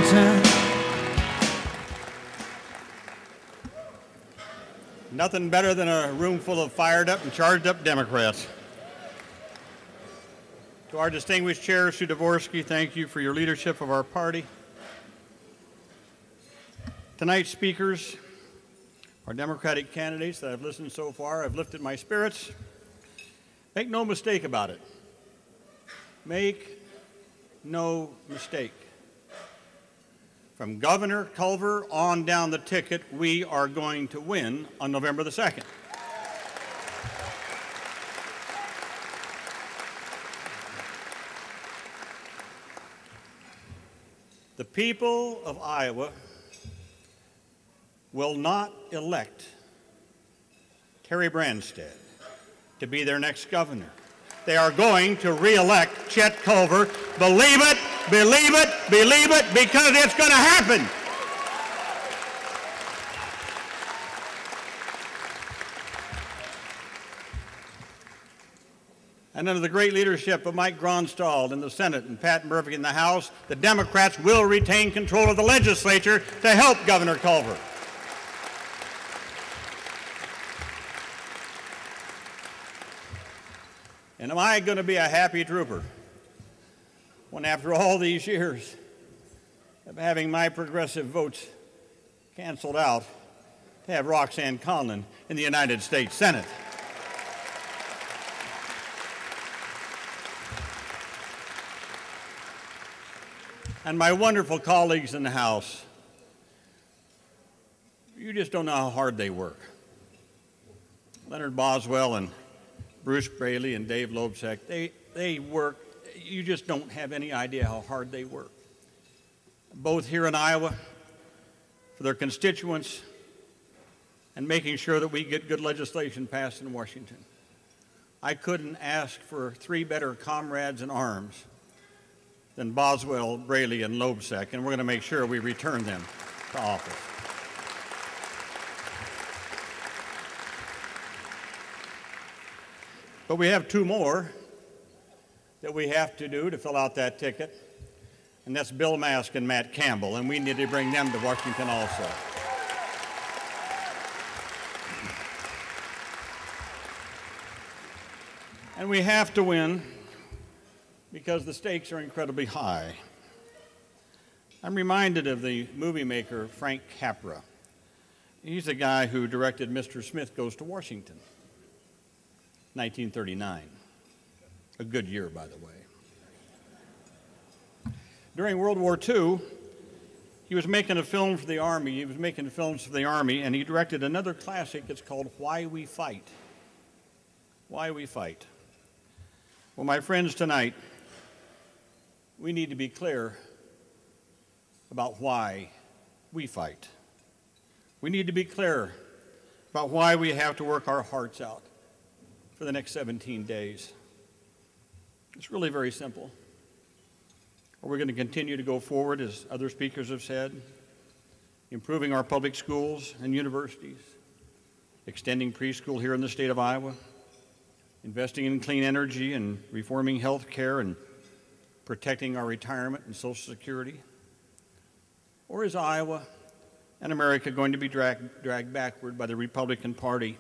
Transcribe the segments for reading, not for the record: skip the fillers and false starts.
Washington. Nothing better than a room full of fired up and charged up Democrats. To our distinguished chair, Sue Dvorsky, thank you for your leadership of our party. Tonight's speakers, our Democratic candidates that I've listened so far, have lifted my spirits. Make no mistake about it. Make no mistake. From Governor Culver on down the ticket, we are going to win on November the 2nd. The people of Iowa will not elect Terry Branstad to be their next governor. They are going to re-elect Chet Culver. Believe it, believe it, believe it, because it's going to happen. And under the great leadership of Mike Gronstal in the Senate and Pat Murphy in the House, the Democrats will retain control of the legislature to help Governor Culver. And am I going to be a happy trooper when, after all these years of having my progressive votes canceled out, to have Roxanne Conlon in the United States Senate? And my wonderful colleagues in the House, you just don't know how hard they work. Leonard Boswell and Bruce Braley and Dave Loebsack, they work, you just don't have any idea how hard they work. Both here in Iowa, for their constituents, and making sure that we get good legislation passed in Washington. I couldn't ask for three better comrades in arms than Boswell, Braley, and Loebsack, and we're going to make sure we return them to office. But we have two more that we have to do to fill out that ticket, and that's Bill Mask and Matt Campbell, and we need to bring them to Washington also. And we have to win because the stakes are incredibly high. I'm reminded of the movie maker Frank Capra. He's the guy who directed Mr. Smith Goes to Washington, 1939. A good year, by the way. During World War II, he was making a film for the Army. He was making films for the Army, and he directed another classic. It's called Why We Fight. Why We Fight. Well, my friends, tonight, we need to be clear about why we fight. We need to be clear about why we have to work our hearts out for the next 17 days. It's really very simple. We're going to continue to go forward, as other speakers have said, improving our public schools and universities, extending preschool here in the state of Iowa, investing in clean energy and reforming health care and protecting our retirement and Social Security? Or is Iowa and America going to be dragged backward by the Republican Party?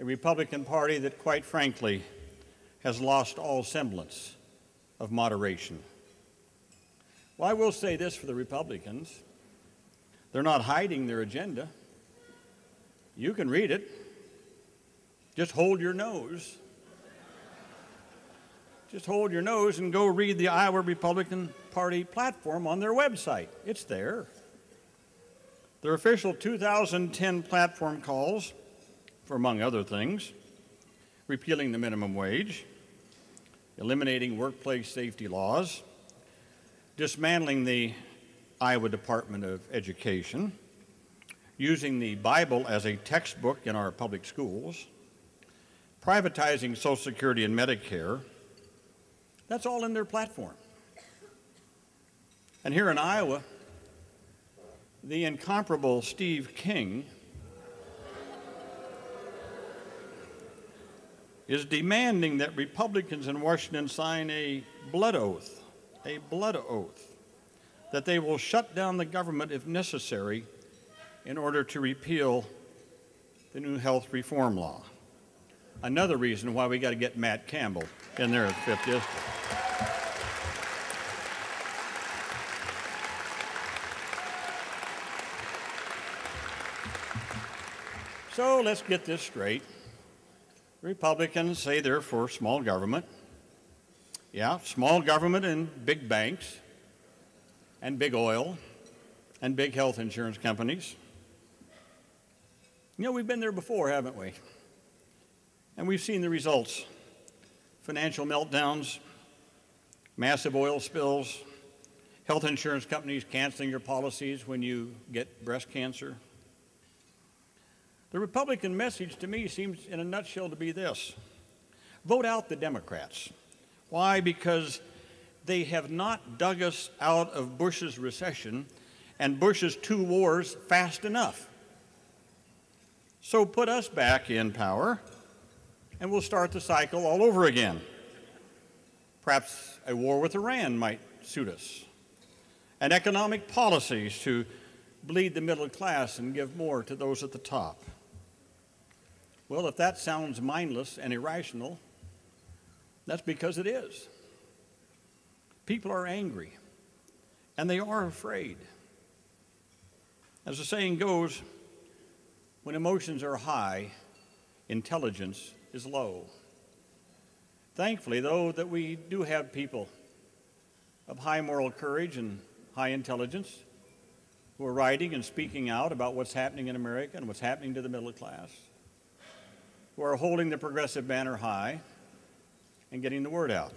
A Republican Party that, quite frankly, has lost all semblance of moderation. Well, I will say this for the Republicans. They're not hiding their agenda. You can read it. Just hold your nose. Just hold your nose and go read the Iowa Republican Party platform on their website. It's there. Their official 2010 platform calls for, among other things, repealing the minimum wage, eliminating workplace safety laws, dismantling the Iowa Department of Education, using the Bible as a textbook in our public schools, privatizing Social Security and Medicare. That's all in their platform. And here in Iowa, the incomparable Steve King is demanding that Republicans in Washington sign a blood oath that they will shut down the government if necessary in order to repeal the new health reform law. Another reason why we got to get Matt Campbell in there at the 5th District. So let's get this straight. The Republicans say they're for small government. Yeah, small government and big banks and big oil and big health insurance companies. You know, we've been there before, haven't we? And we've seen the results. Financial meltdowns, massive oil spills, health insurance companies canceling your policies when you get breast cancer. The Republican message to me seems in a nutshell to be this: vote out the Democrats. Why? Because they have not dug us out of Bush's recession and Bush's 2 wars fast enough. So put us back in power, and we'll start the cycle all over again. Perhaps a war with Iran might suit us, and economic policies to bleed the middle class and give more to those at the top. Well, if that sounds mindless and irrational, that's because it is. People are angry, and they are afraid. As the saying goes, when emotions are high, intelligence is low. Thankfully, though, that we do have people of high moral courage and high intelligence who are writing and speaking out about what's happening in America and what's happening to the middle class, who are holding the progressive banner high and getting the word out.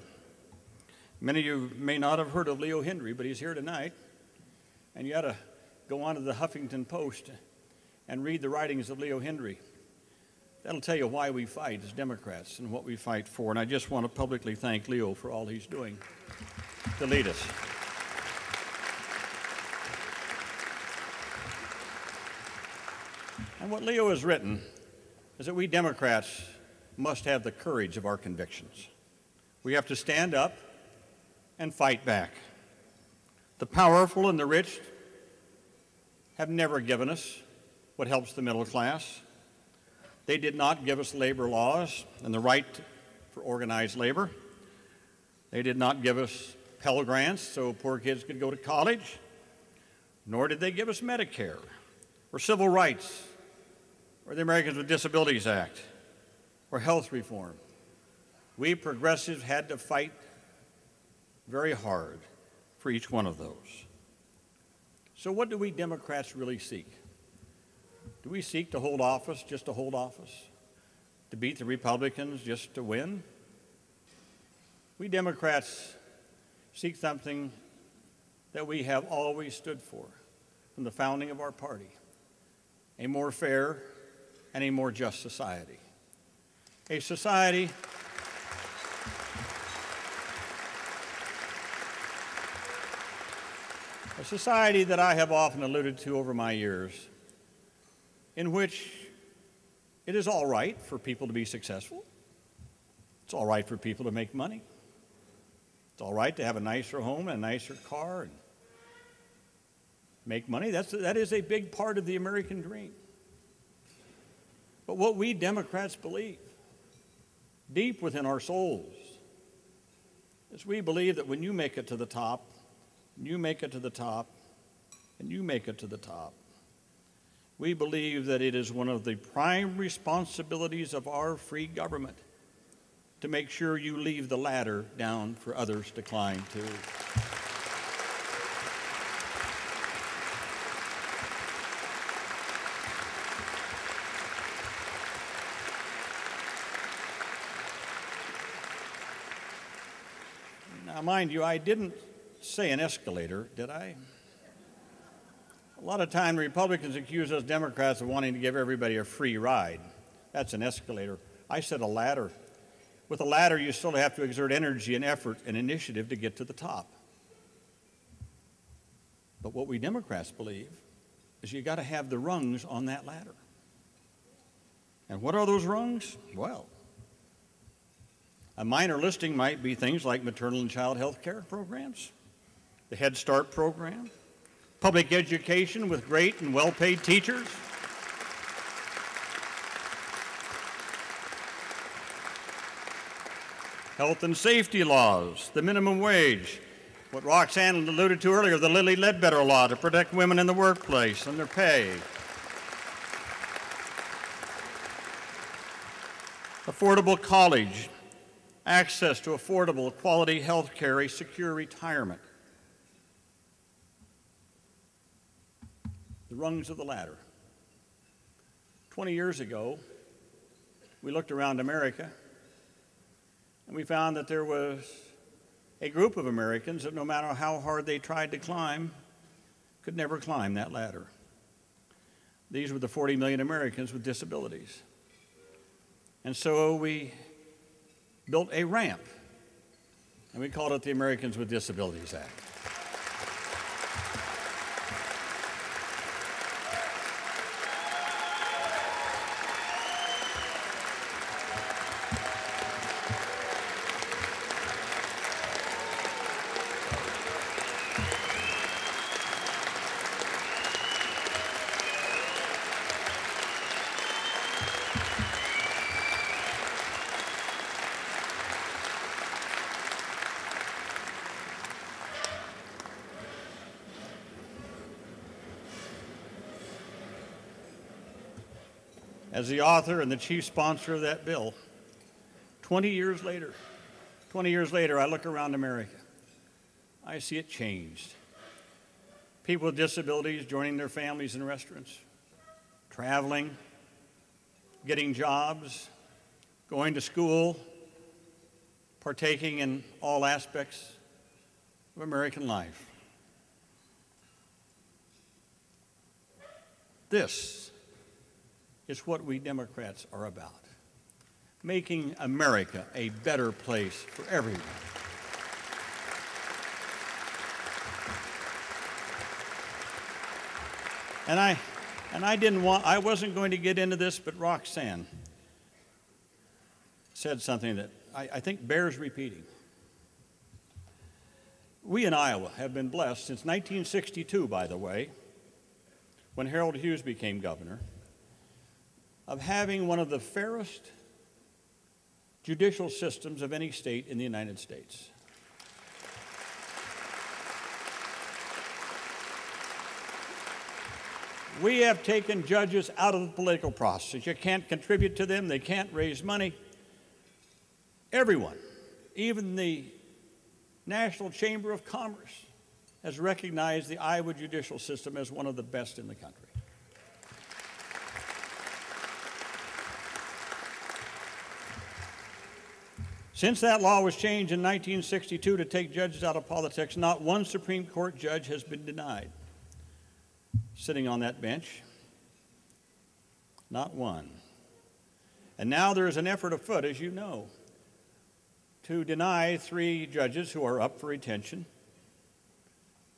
Many of you may not have heard of Leo Henry, but he's here tonight, and you ought to go on to the Huffington Post and read the writings of Leo Henry. That'll tell you why we fight as Democrats and what we fight for. And I just want to publicly thank Leo for all he's doing to lead us. And what Leo has written is that we Democrats must have the courage of our convictions. We have to stand up and fight back. The powerful and the rich have never given us what helps the middle class. They did not give us labor laws and the right for organized labor. They did not give us Pell Grants so poor kids could go to college, nor did they give us Medicare or civil rights or the Americans with Disabilities Act or health reform. We progressives had to fight very hard for each one of those. So what do we Democrats really seek? Do we seek to hold office just to hold office? To beat the Republicans just to win? We Democrats seek something that we have always stood for from the founding of our party: a more fair and a more just society. A society that I have often alluded to over my years, in which it is all right for people to be successful. It's all right for people to make money. It's all right to have a nicer home and a nicer car and make money. That is a big part of the American dream. But what we Democrats believe, deep within our souls, is we believe that when you make it to the top, and you make it to the top, and you make it to the top, we believe that it is one of the prime responsibilities of our free government to make sure you leave the ladder down for others to climb to. Now, mind you, I didn't say an escalator, did I? A lot of time Republicans accuse us Democrats of wanting to give everybody a free ride. That's an escalator. I said a ladder. With a ladder, you still have to exert energy and effort and initiative to get to the top. But what we Democrats believe is you got to have the rungs on that ladder. And what are those rungs? Well, a minor listing might be things like maternal and child health care programs, the Head Start program, public education with great and well-paid teachers, health and safety laws, the minimum wage, what Roxanne alluded to earlier, the Lilly Ledbetter law to protect women in the workplace and their pay, affordable college, access to affordable, quality health care, a secure retirement. The rungs of the ladder. 20 years ago, we looked around America and we found that there was a group of Americans that no matter how hard they tried to climb, could never climb that ladder. These were the 40 million Americans with disabilities. And so we built a ramp, and we called it the Americans with Disabilities Act. As the author and the chief sponsor of that bill, 20 years later, I look around America. I see it changed. People with disabilities joining their families in restaurants, traveling, getting jobs, going to school, partaking in all aspects of American life. This is what we Democrats are about, making America a better place for everyone. And I wasn't going to get into this, but Roxanne said something that I think bears repeating. We in Iowa have been blessed since 1962, by the way, when Harold Hughes became governor, of having one of the fairest judicial systems of any state in the United States. We have taken judges out of the political process. You can't contribute to them. They can't raise money. Everyone, even the National Chamber of Commerce, has recognized the Iowa judicial system as one of the best in the country. Since that law was changed in 1962 to take judges out of politics, not one Supreme Court judge has been denied sitting on that bench. Not one. And now there is an effort afoot, as you know, to deny 3 judges who are up for retention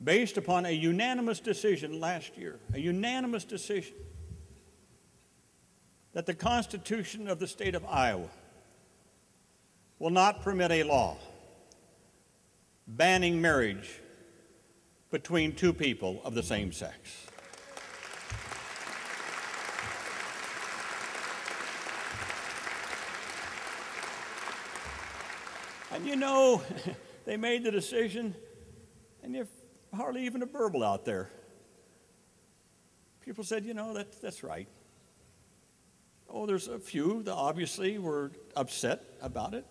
based upon a unanimous decision last year, a unanimous decision that the Constitution of the state of Iowa will not permit a law banning marriage between 2 people of the same sex. And you know, they made the decision, and there's hardly even a burble out there. People said, you know, that's right. Oh, there's a few that obviously were upset about it,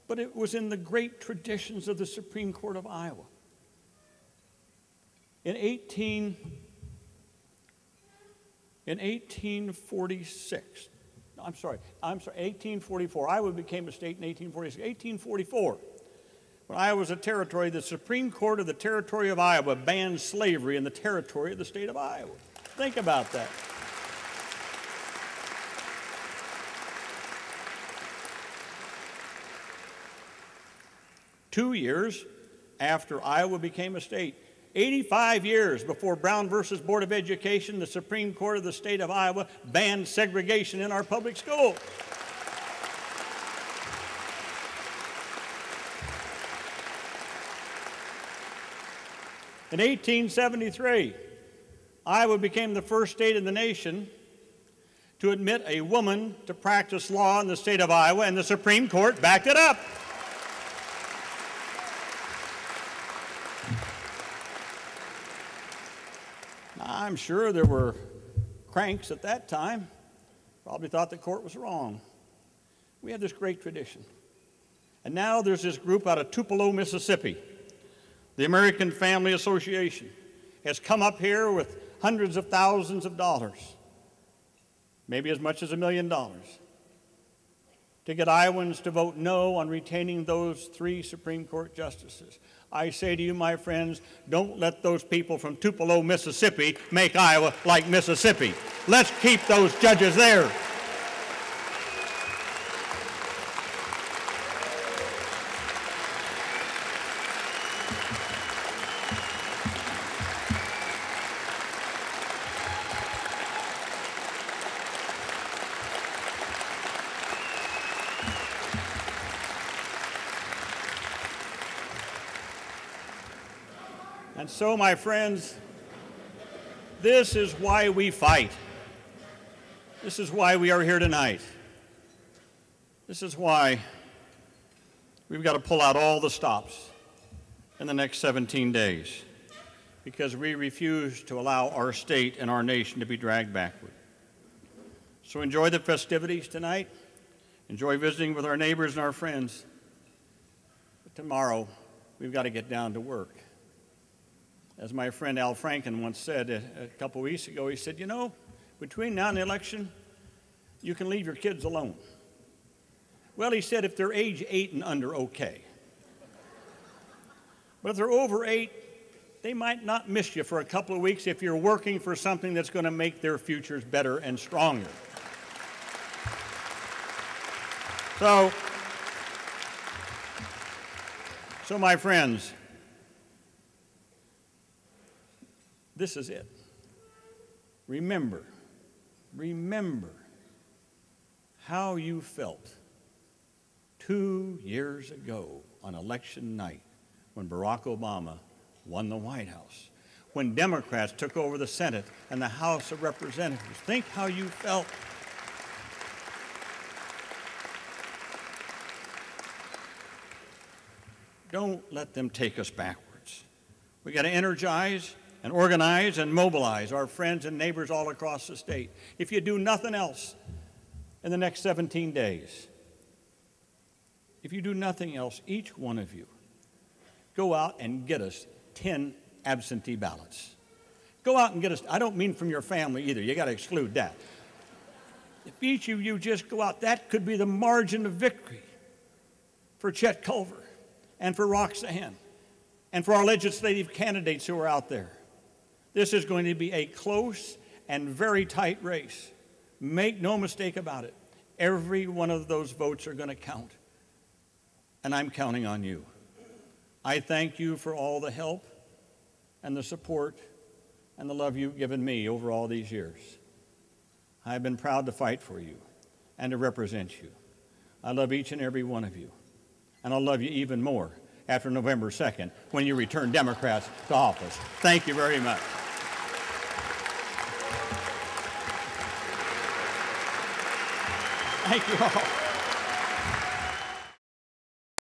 but it was in the great traditions of the Supreme Court of Iowa. In 1844. Iowa became a state in 1846. 1844, when Iowa was a territory, the Supreme Court of the Territory of Iowa banned slavery in the territory of the state of Iowa. Think about that. Two years after Iowa became a state, 85 years before Brown versus Board of Education, the Supreme Court of the state of Iowa banned segregation in our public schools. In 1873, Iowa became the first state in the nation to admit a woman to practice law in the state of Iowa, and the Supreme Court backed it up. Now, I'm sure there were cranks at that time, probably thought the court was wrong. We have this great tradition. And now there's this group out of Tupelo, Mississippi. The American Family Association has come up here with hundreds of thousands of dollars, maybe as much as $1 million, to get Iowans to vote no on retaining those 3 Supreme Court justices. I say to you, my friends, don't let those people from Tupelo, Mississippi make Iowa like Mississippi. Let's keep those judges there. And so, my friends, this is why we fight. This is why we are here tonight. This is why we've got to pull out all the stops in the next 17 days, because we refuse to allow our state and our nation to be dragged backward. So enjoy the festivities tonight. Enjoy visiting with our neighbors and our friends. But tomorrow, we've got to get down to work. As my friend Al Franken once said a couple weeks ago, he said, you know, between now and the election, you can leave your kids alone. Well, he said, if they're age 8 and under, okay. But if they're over 8, they might not miss you for a couple of weeks if you're working for something that's going to make their futures better and stronger. So my friends, this is it. Remember how you felt 2 years ago on election night when Barack Obama won the White House, when Democrats took over the Senate and the House of Representatives. Think how you felt. Don't let them take us backwards. We got to energize and organize and mobilize our friends and neighbors all across the state. If you do nothing else in the next 17 days, if you do nothing else, each one of you, go out and get us 10 absentee ballots. Go out and get us, I don't mean from your family either, you got to exclude that. If each of you just go out, that could be the margin of victory for Chet Culver and for Roxanne and for our legislative candidates who are out there. This is going to be a close and very tight race. Make no mistake about it. Every one of those votes are going to count. And I'm counting on you. I thank you for all the help and the support and the love you've given me over all these years. I've been proud to fight for you and to represent you. I love each and every one of you. And I'll love you even more after November 2nd when you return Democrats to office. Thank you very much. Thank you all.